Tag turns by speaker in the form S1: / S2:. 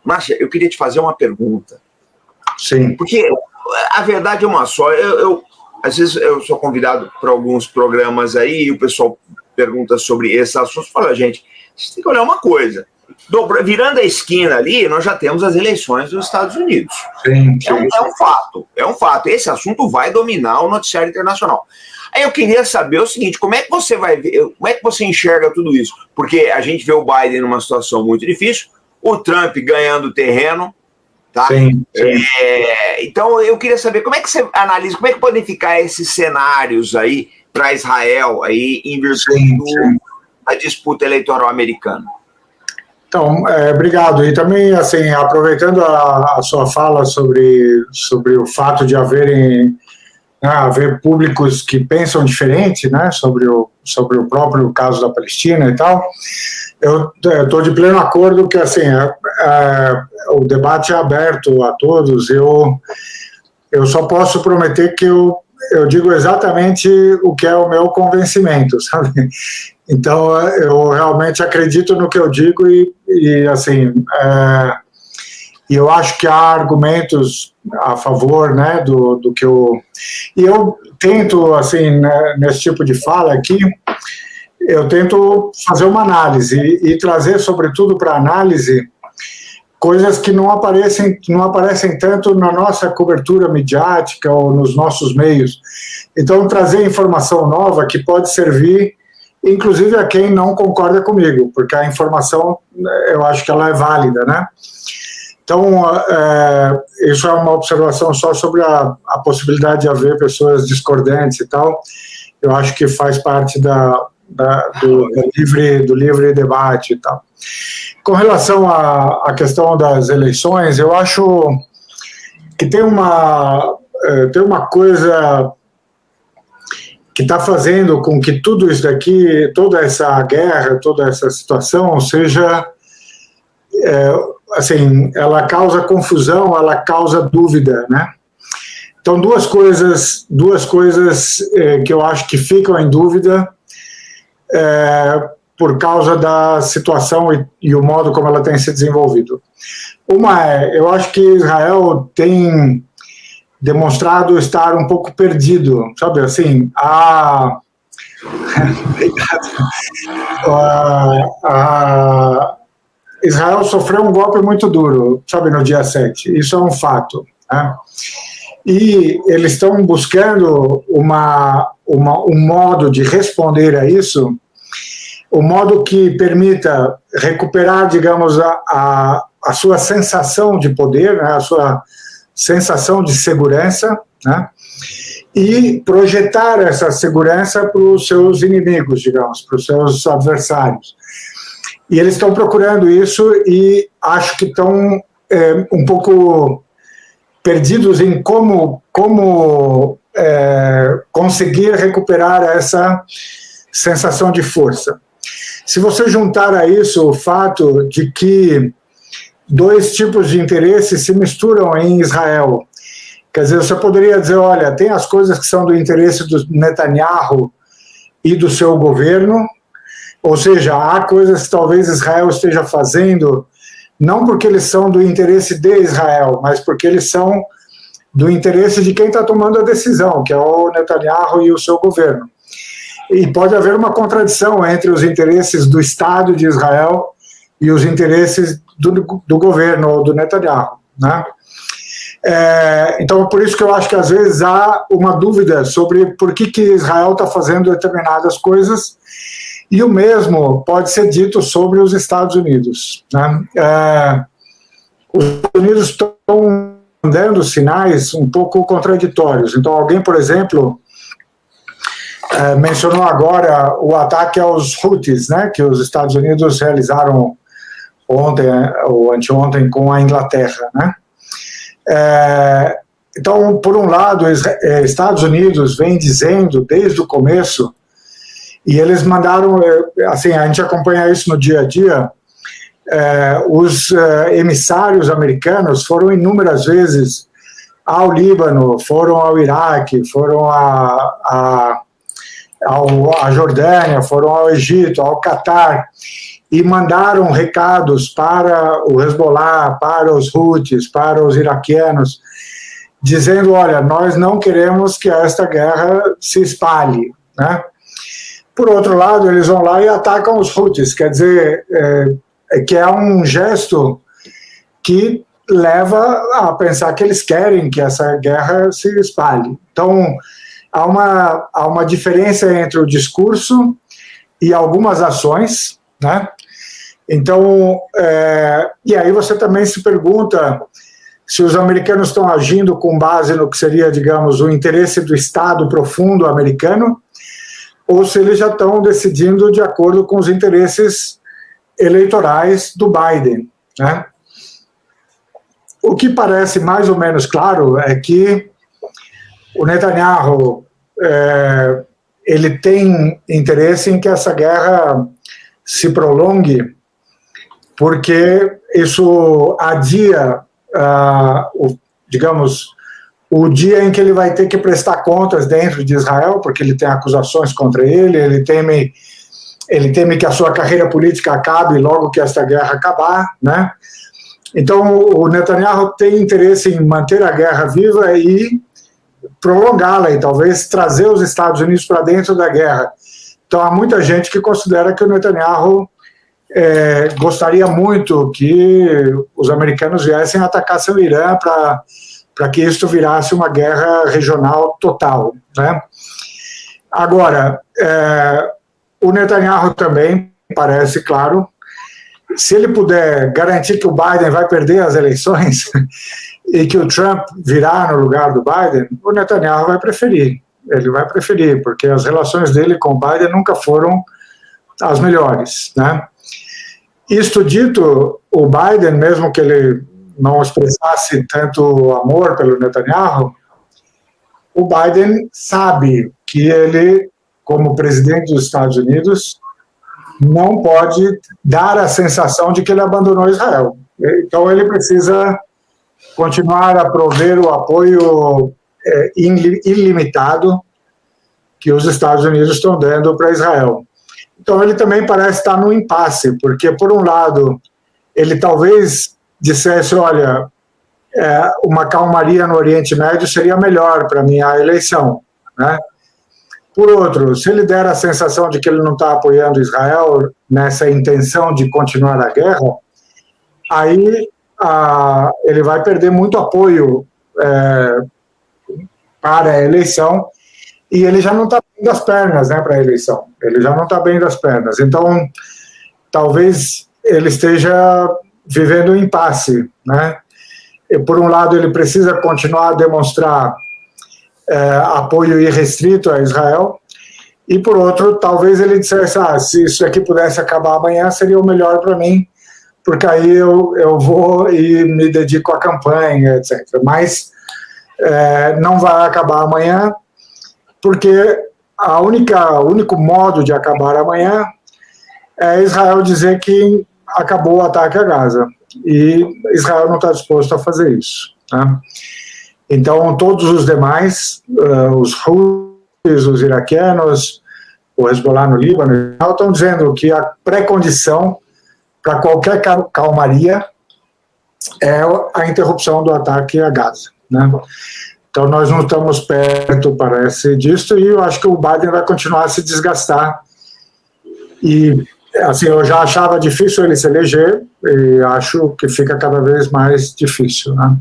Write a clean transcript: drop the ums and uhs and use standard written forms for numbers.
S1: Márcia, eu queria te fazer uma pergunta.
S2: Sim.
S1: Porque a verdade é uma só. Às vezes eu sou convidado para alguns programas aí e o pessoal pergunta sobre esses assuntos. Fala, gente, você tem que olhar uma coisa. Virando a esquina ali, nós já temos as eleições dos Estados Unidos.
S2: Sim.
S1: É um fato. Esse assunto vai dominar o noticiário internacional. Aí eu queria saber o seguinte, como é que você vai ver, como é que você enxerga tudo isso? Porque a gente vê o Biden numa situação muito difícil, o Trump ganhando terreno, tá?
S2: Sim.
S1: Então eu queria saber como é que você analisa, como é que podem ficar esses cenários aí para Israel aí em virtude da disputa eleitoral americana.
S2: Então, obrigado. E também, assim, aproveitando a sua fala sobre o fato de haver públicos que pensam diferente, né, sobre o próprio caso da Palestina e tal, eu estou de pleno acordo que, assim, o debate é aberto a todos. Eu só posso prometer que eu digo exatamente o que é o meu convencimento, sabe? Então, eu realmente acredito no que eu digo e assim, eu acho que há argumentos a favor, né, do que eu... E eu tento, assim, né, nesse tipo de fala aqui, eu tento fazer uma análise e trazer, sobretudo, para análise coisas que não aparecem tanto na nossa cobertura midiática ou nos nossos meios. Então, trazer informação nova que pode servir, inclusive, a quem não concorda comigo, porque a informação, eu acho que ela é válida, né? Então, isso é uma observação só sobre a possibilidade de haver pessoas discordantes e tal. Eu acho que faz parte do livre debate e tal. Com relação à questão das eleições, eu acho que tem uma coisa que está fazendo com que tudo isso daqui, toda essa guerra, toda essa situação seja, assim, ela causa confusão, ela causa dúvida, né? Então, duas coisas que eu acho que ficam em dúvida por causa da situação e o modo como ela tem se desenvolvido. Uma eu acho que Israel tem demonstrado estar um pouco perdido, sabe, assim, Israel sofreu um golpe muito duro, sabe, no dia 7, isso é um fato, né? E eles estão buscando um modo de responder a isso, um modo que permita recuperar, digamos, a sua sensação de poder, né, a sua sensação de segurança, né, e projetar essa segurança para os seus inimigos, digamos, para os seus adversários. E eles estão procurando isso e acho que estão um pouco perdidos em como conseguir recuperar essa sensação de força. Se você juntar a isso o fato de que dois tipos de interesses se misturam em Israel, quer dizer, você poderia dizer, olha, tem as coisas que são do interesse do Netanyahu e do seu governo, ou seja, há coisas que talvez Israel esteja fazendo, não porque eles são do interesse de Israel, mas porque eles são do interesse de quem está tomando a decisão, que é o Netanyahu e o seu governo. E pode haver uma contradição entre os interesses do Estado de Israel e os interesses do governo, ou do Netanyahu, né? Então, por isso que eu acho que às vezes há uma dúvida sobre por que Israel está fazendo determinadas coisas, e o mesmo pode ser dito sobre os Estados Unidos, né? Os Estados Unidos estão dando sinais um pouco contraditórios. Então, alguém, por exemplo, mencionou agora o ataque aos Houthis, né, que os Estados Unidos realizaram ontem ou anteontem com a Inglaterra, né? Então, por um lado, Estados Unidos vem dizendo desde o começo, e eles mandaram, assim, a gente acompanha isso no dia a dia, os emissários americanos foram inúmeras vezes ao Líbano, foram ao Iraque, foram à Jordânia, foram ao Egito, ao Catar, e mandaram recados para o Hezbollah, para os Houthis, para os iraquianos, dizendo, olha, nós não queremos que esta guerra se espalhe, né? Por outro lado, eles vão lá e atacam os Houthis, quer dizer, que é um gesto que leva a pensar que eles querem que essa guerra se espalhe. Então, há uma diferença entre o discurso e algumas ações, né? Então, e aí você também se pergunta se os americanos estão agindo com base no que seria, digamos, o interesse do Estado profundo americano, ou se eles já estão decidindo de acordo com os interesses eleitorais do Biden, né? O que parece mais ou menos claro é que o Netanyahu ele tem interesse em que essa guerra se prolongue, porque isso adia, digamos, o dia em que ele vai ter que prestar contas dentro de Israel, porque ele tem acusações contra ele, ele teme que a sua carreira política acabe logo que esta guerra acabar, né? Então, o Netanyahu tem interesse em manter a guerra viva e prolongá-la, e talvez trazer os Estados Unidos para dentro da guerra. Então, há muita gente que considera que o Netanyahu gostaria muito que os americanos viessem atacar o Irã para que isso virasse uma guerra regional total, né? Agora, o Netanyahu também parece claro, se ele puder garantir que o Biden vai perder as eleições e que o Trump virá no lugar do Biden, o Netanyahu vai preferir. Ele vai preferir, porque as relações dele com o Biden nunca foram as melhores, né? Isto dito, o Biden, mesmo que ele não expressasse tanto amor pelo Netanyahu, o Biden sabe que ele, como presidente dos Estados Unidos, não pode dar a sensação de que ele abandonou Israel. Então ele precisa continuar a prover o apoio ilimitado que os Estados Unidos estão dando para Israel. Então ele também parece estar no impasse, porque por um lado ele talvez dissesse, olha, uma calmaria no Oriente Médio seria melhor para minha eleição, né? Por outro, se ele der a sensação de que ele não está apoiando Israel nessa intenção de continuar a guerra, aí ele vai perder muito apoio para a eleição, e ele já não está bem das pernas, né, para a eleição. Ele já não está bem das pernas. Então, talvez ele esteja vivendo um impasse, né? E, por um lado, ele precisa continuar a demonstrar apoio irrestrito a Israel, e por outro, talvez ele dissesse, se isso aqui pudesse acabar amanhã, seria o melhor para mim, porque aí eu vou e me dedico à campanha, etc. Mas não vai acabar amanhã, porque o único modo de acabar amanhã é Israel dizer que acabou o ataque a Gaza, e Israel não está disposto a fazer isso, né? Então, todos os demais, os Houthis, os iraquianos, o Hezbollah no Líbano, estão dizendo que a pré-condição para qualquer calmaria é a interrupção do ataque a Gaza, né? Então, nós não estamos perto, parece, disso, e eu acho que o Biden vai continuar a se desgastar. E, assim, eu já achava difícil ele se eleger, e acho que fica cada vez mais difícil, né?